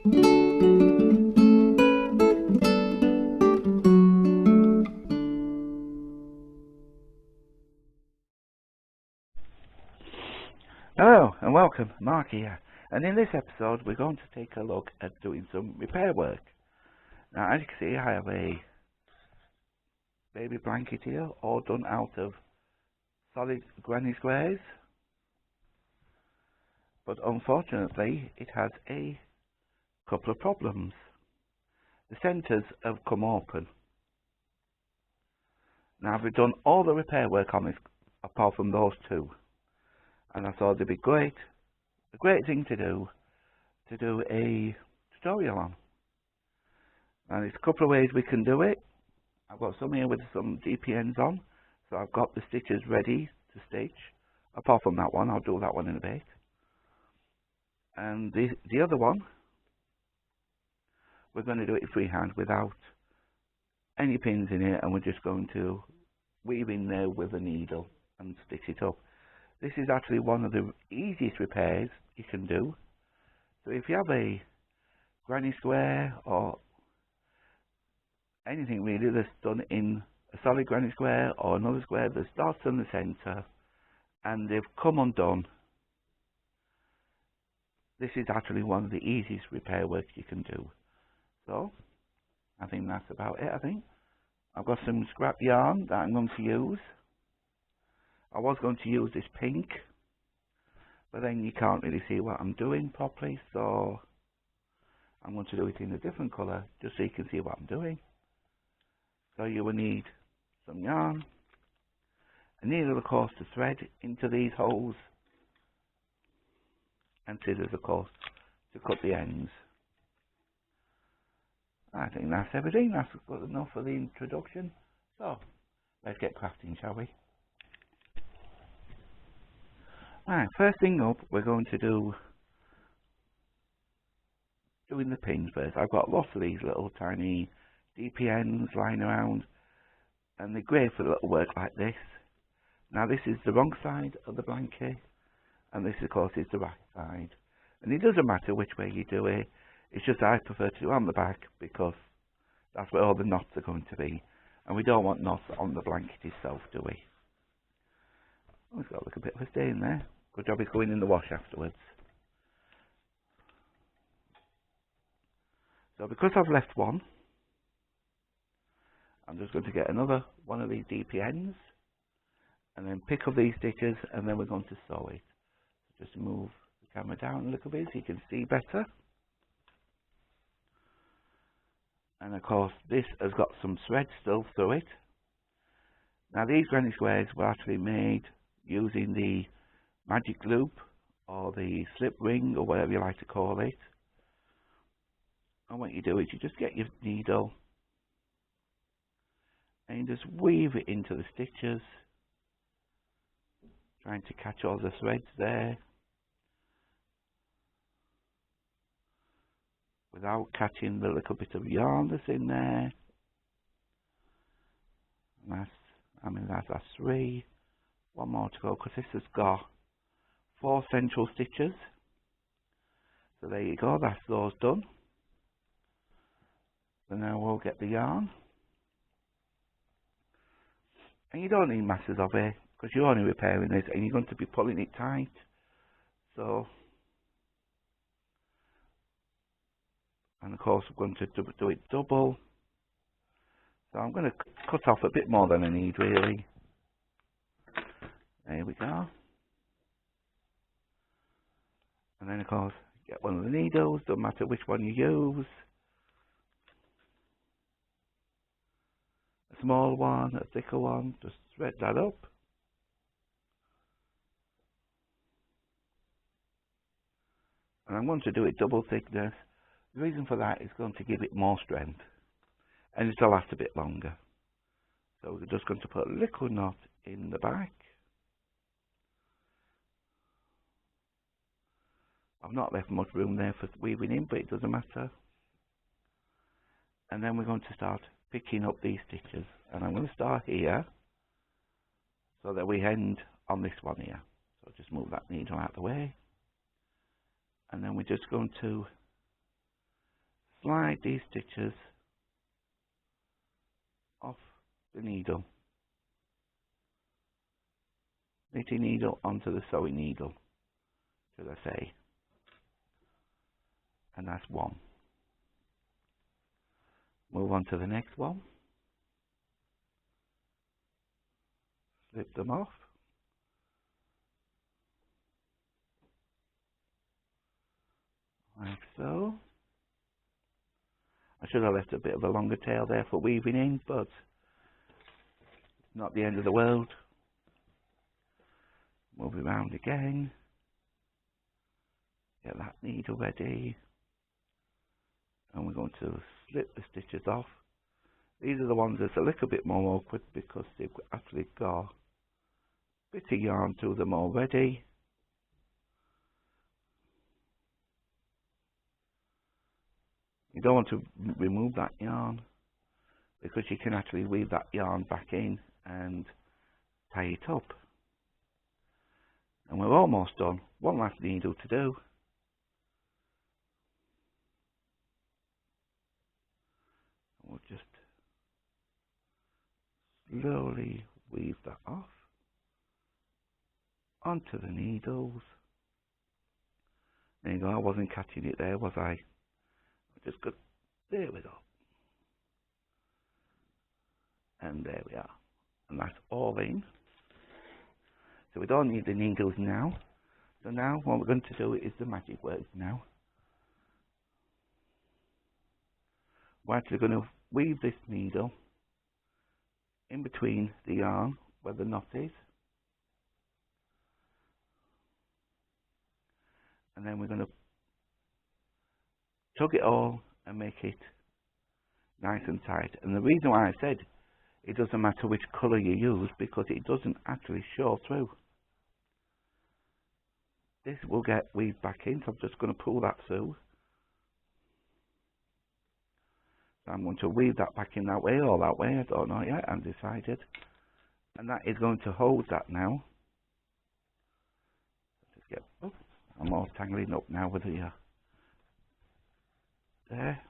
Hello and welcome, Mark here, and in this episode we're going to take a look at doing some repair work. Now, as you can see, I have a baby blanket here, all done out of solid granny squares, but unfortunately it has a couple of problems. The centres have come open. Now, we've done all the repair work on this apart from those two, and I thought it'd be a great thing to do a tutorial on. And there's a couple of ways we can do it. I've got some here with some DPNs on, so I've got the stitches ready to stitch. Apart from that one, I'll do that one in a bit. And the other one, we're going to do it freehand without any pins in it, and we're just going to weave in there with a needle and stitch it up. This is actually one of the easiest repairs you can do. So if you have a granny square or anything really that's done in a solid granny square or another square that starts in the centre and they've come undone, this is actually one of the easiest repair work you can do. So I think that's about it. I've got some scrap yarn that I'm going to use. I was going to use this pink, but then you can't really see what I'm doing properly, so I'm going to do it in a different colour just so you can see what I'm doing. So you will need some yarn, a needle of course to thread into these holes, and scissors of course to cut the ends. I think that's everything. That's good enough for the introduction. So let's get crafting, shall we? Alright, first thing up, we're going to doing the pins first. I've got lots of these little tiny DPNs lying around, and they're great for little work like this. Now, this is the wrong side of the blanket, and this of course is the right side. And it doesn't matter which way you do it, it's just I prefer to do it on the back because that's where all the knots are going to be, and we don't want knots on the blanket itself, do we? Oh, it's got like a bit of a stain there. Good job it's going in the wash afterwards. So because I've left one, I'm just going to get another one of these DPNs and then pick up these stitches, and then we're going to sew it. Just move the camera down a little bit so you can see better. And of course this has got some thread still through it. Now, these granny squares were actually made using the magic loop or the slip ring or whatever you like to call it. And what you do is you just get your needle and you just weave it into the stitches, trying to catch all the threads there without catching the little bit of yarn that's in there. And that's 3. One more to go because this has got 4 central stitches. So there you go, that's those done. So now we'll get the yarn. And you don't need masses of it because you're only repairing this and you're going to be pulling it tight. So, and of course we're going to do it double. So I'm going to cut off a bit more than I need really. There we go. And then of course get one of the needles, don't matter which one you use. A small one, a thicker one, just thread that up. And I'm going to do it double thickness. The reason for that is going to give it more strength and it'll last a bit longer. So we're just going to put a little knot in the back. I've not left much room there for weaving in, but it doesn't matter. And then we're going to start picking up these stitches, and I'm going to start here so that we end on this one here. So just move that needle out of the way, and then we're just going to slide these stitches off the needle, knitting needle onto the sewing needle, should I say, and that's one. Move on to the next one, slip them off, like so. I should have left a bit of a longer tail there for weaving in, but not the end of the world. Move it around again, get that needle ready, and we're going to slip the stitches off. These are the ones that's a little bit more awkward because they've actually got a bit of yarn through them already. You don't want to remove that yarn because you can actually weave that yarn back in and tie it up. And we're almost done. One last needle to do. We'll just slowly weave that off onto the needles. There you go, I wasn't catching it there, was I? Just go, there we go. And there we are. And that's all in. So we don't need the needles now. So now what we're going to do is the magic words now. We're actually going to weave this needle in between the yarn where the knot is. And then we're going to tug it all and make it nice and tight. And the reason why I said it doesn't matter which colour you use, because it doesn't actually show through. This will get weaved back in, so I'm just going to pull that through. So I'm going to weave that back in that way or that way, I don't know yet, I'm decided. And that is going to hold that now. Just get, oh, I'm all tangling up now with the there.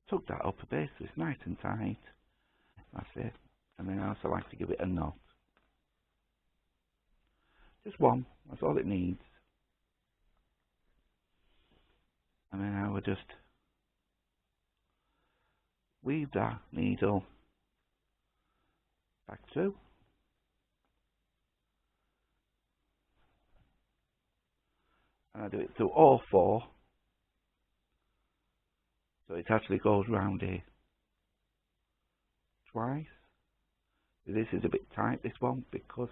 Tuck that up a bit so it's nice and tight. That's it. And then I also like to give it a knot. Just one, that's all it needs. And then I will just weave that needle back through. And I do it through all four. So it actually goes round here twice. This is a bit tight, this one, because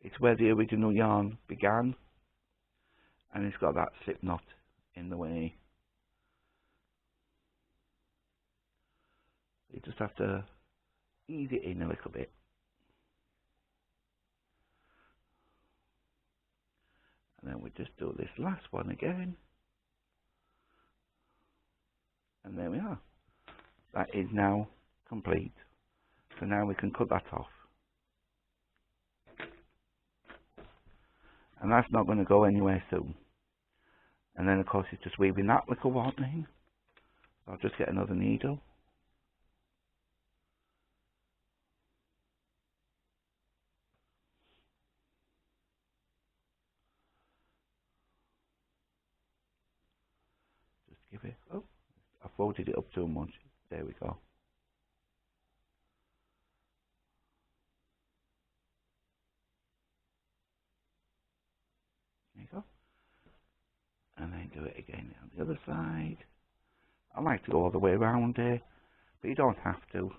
it's where the original yarn began. And it's got that slip knot in the way. You just have to ease it in a little bit. And then we just do this last one again. And there we are. That is now complete. So now we can cut that off. And that's not going to go anywhere soon. And then of course it's just weaving that little one in. So I'll just get another needle. Just give it, oh, I folded it up too much. There we go. There you go. And then do it again on the other side. I like to go all the way around here, but you don't have to.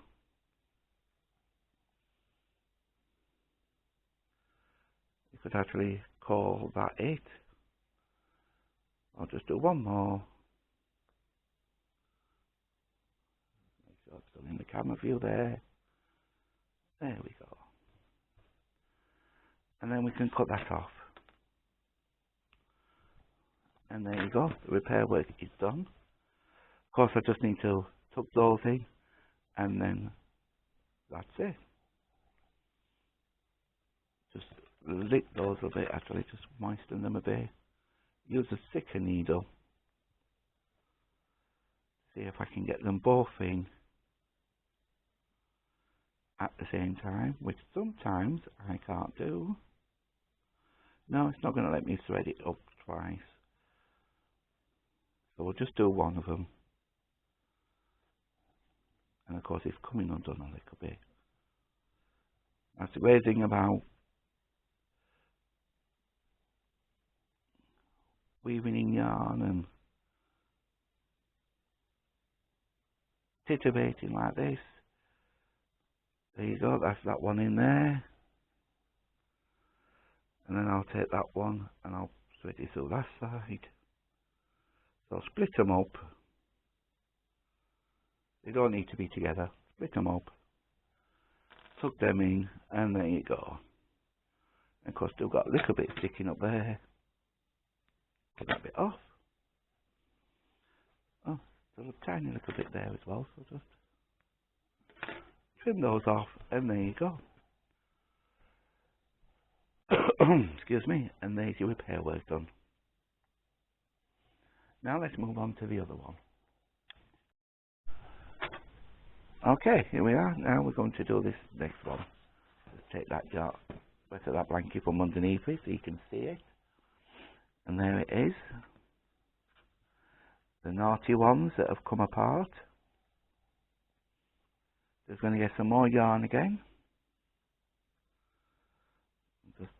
You could actually call that it. I'll just do one more. Make sure it's still in the camera view there. There we go. And then we can cut that off. And there you go, the repair work is done. Of course I just need to tuck those in, and then that's it. Just lick those a bit, actually, just moisten them a bit. Use a thicker needle see if I can get them both in at the same time, which sometimes I can't do. No, it's not going to let me thread it up twice. So we'll just do one of them. And of course it's coming undone a little bit. That's the great thing about weaving in yarn and titivating like this. There you go, that's that one in there. And then I'll take that one and I'll thread it through that side. So I'll split them up. They don't need to be together. Split them up. Tuck them in and there you go. And of course still got a little bit sticking up there. Put that bit off. Oh, still a tiny little bit there as well, so just trim those off and there you go. Excuse me, and there's your repair work done. Now let's move on to the other one. Okay, here we are. Now we're going to do this next one. Let's take that rest of that blanket from underneath it so you can see it. And there it is. The naughty ones that have come apart. Just going to get some more yarn again. Just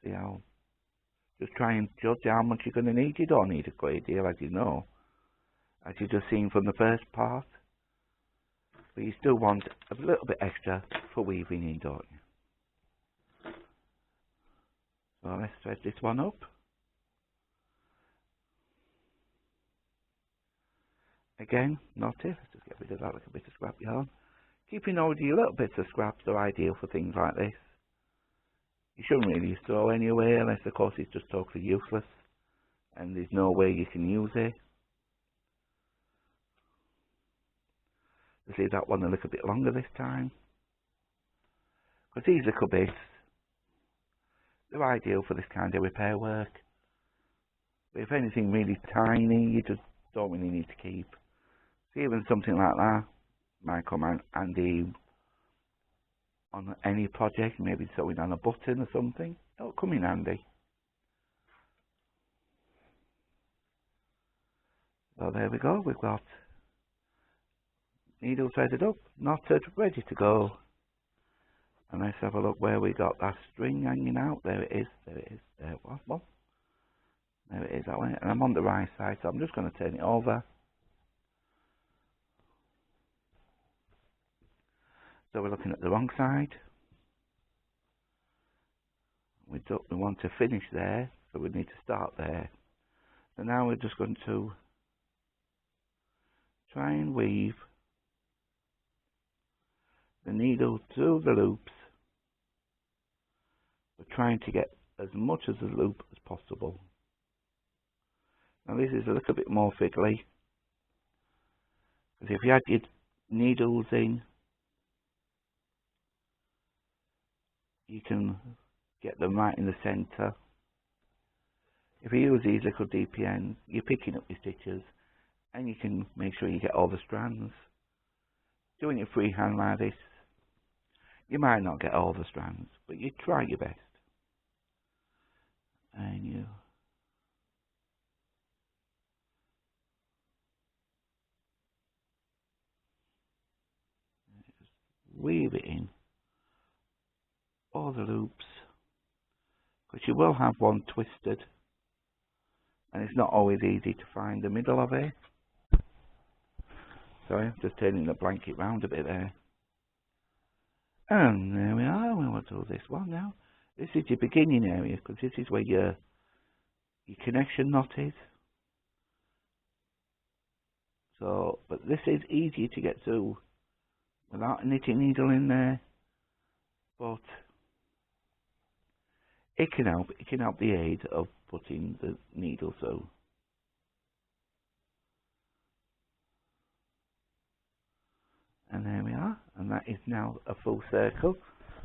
see how. Just try and judge how much you're going to need. You don't need a great deal, as you know, as you've just seen from the first part. But you still want a little bit extra for weaving in, don't you? So let's thread this one up. Again, knotted. Let's just get rid of that little bit of scrap yarn. Keeping all your little bits of scraps are ideal for things like this. You shouldn't really throw any away unless of course it's just totally useless and there's no way you can use it. Let's leave that one a little bit longer this time. Because these little bits, they're ideal for this kind of repair work. But if anything really tiny, you just don't really need to keep. So even something like that might come handy on any project, maybe sewing on a button or something. It'll come in handy. So there we go, we've got needle threaded up, knotted, ready to go. And let's have a look where we got that string hanging out. There it is, there it is, there it was. Well, there it is that way. And I'm on the right side, so I'm just going to turn it over. So we're looking at the wrong side. We want to finish there, so we need to start there. So now we're just going to try and weave the needle through the loops. We're trying to get as much of the loop as possible. Now this is a little bit more fiddly, because if you had your needles in, you can get them right in the centre. If you use these little DPNs, you're picking up your stitches and you can make sure you get all the strands. Doing it freehand like this, you might not get all the strands, but you try your best. And you just weave it in all the loops, because you will have one twisted and it's not always easy to find the middle of it. Sorry, I'm just turning the blanket round a bit there. And there we are, we want to do this one now. This is your beginning area, because this is where your connection knot is. So, but this is easier to get through without a knitting needle in there, but it can help the aid of putting the needle through. And there we are, and that is now a full circle.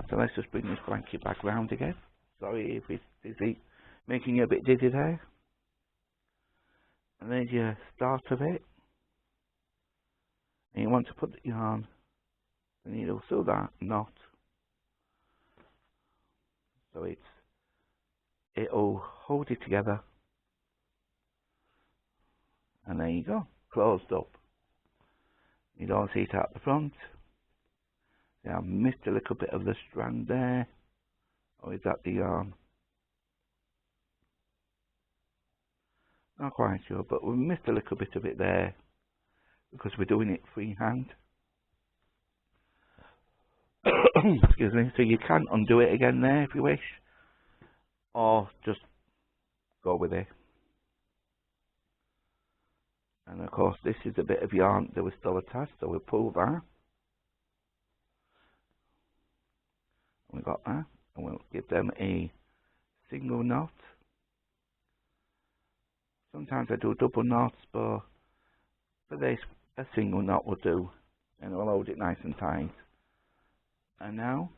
So let's just bring this blanket back round again. Sorry if it's dizzy, making you a bit dizzy there. And there's your start of it. and you want to put the yarn, the needle through that knot, so it'll hold it together, and there you go, closed up. You don't see it at the front. See, I've missed a little bit of the strand there, or is that the yarn? Not quite sure, but we missed a little bit of it there because we're doing it freehand. Excuse me. So you can undo it again there if you wish, or just go with it. And of course, this is a bit of yarn that was still attached, so we'll pull that. We got that, and we'll give them a single knot. Sometimes I do double knots, but for this, a single knot will do, and we'll hold it nice and tight. And now,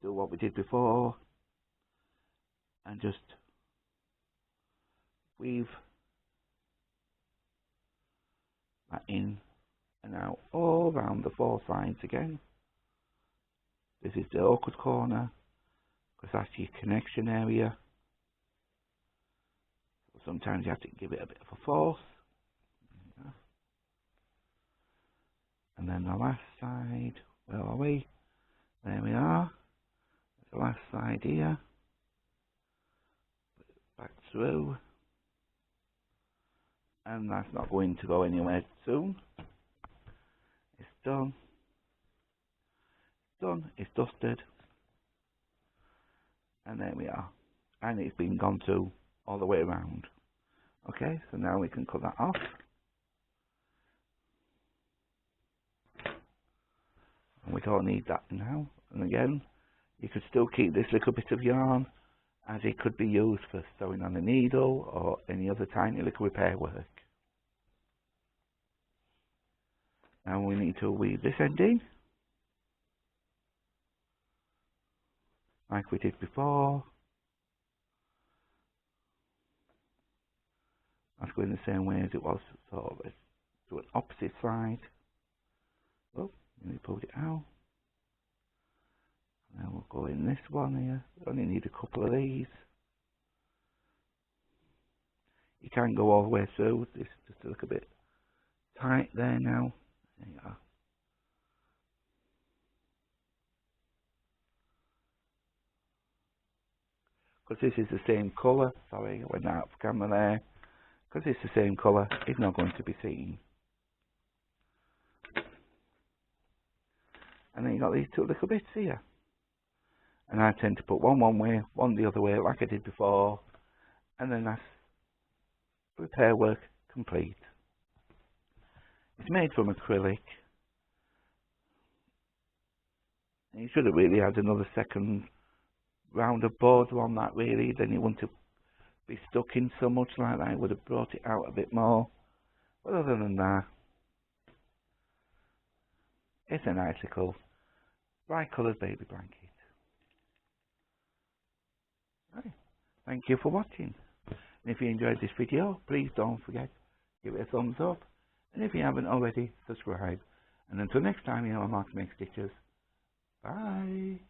do what we did before, and just weave that in and out all around the 4 sides again. This is the awkward corner, because that's your connection area. Sometimes you have to give it a bit of a force. And then the last side, where are we? There we are. The last side here. Back through. And that's not going to go anywhere soon. It's done. It's done. It's dusted. And there we are. And it's been gone through all the way around. Okay, so now we can cut that off. And we don't need that now. And again, you could still keep this little bit of yarn, as it could be used for sewing on a needle or any other tiny little repair work. Now we need to weave this end in, like we did before. That's going the same way as it was, so let's do an opposite side. Oh, let me pull it out. Now we'll go in this one here. We only need a couple of these. You can go all the way through. This is just a little bit tight there now. There you are. Because this is the same colour. Sorry, I went out of camera there. Because it's the same colour, it's not going to be seen. And then you got these 2 little bits here. And I tend to put one way, one the other way, like I did before. And then that's repair work complete. It's made from acrylic. And you should have really had another second round of border on that really, then it wouldn't have be stuck in so much like that. It would have brought it out a bit more. But other than that, it's a nice little bright coloured baby blanket. Right. Thank you for watching. And if you enjoyed this video, please don't forget to give it a thumbs up. And if you haven't already, subscribe. And until next time, you know, Mark Makes Stitches. Bye.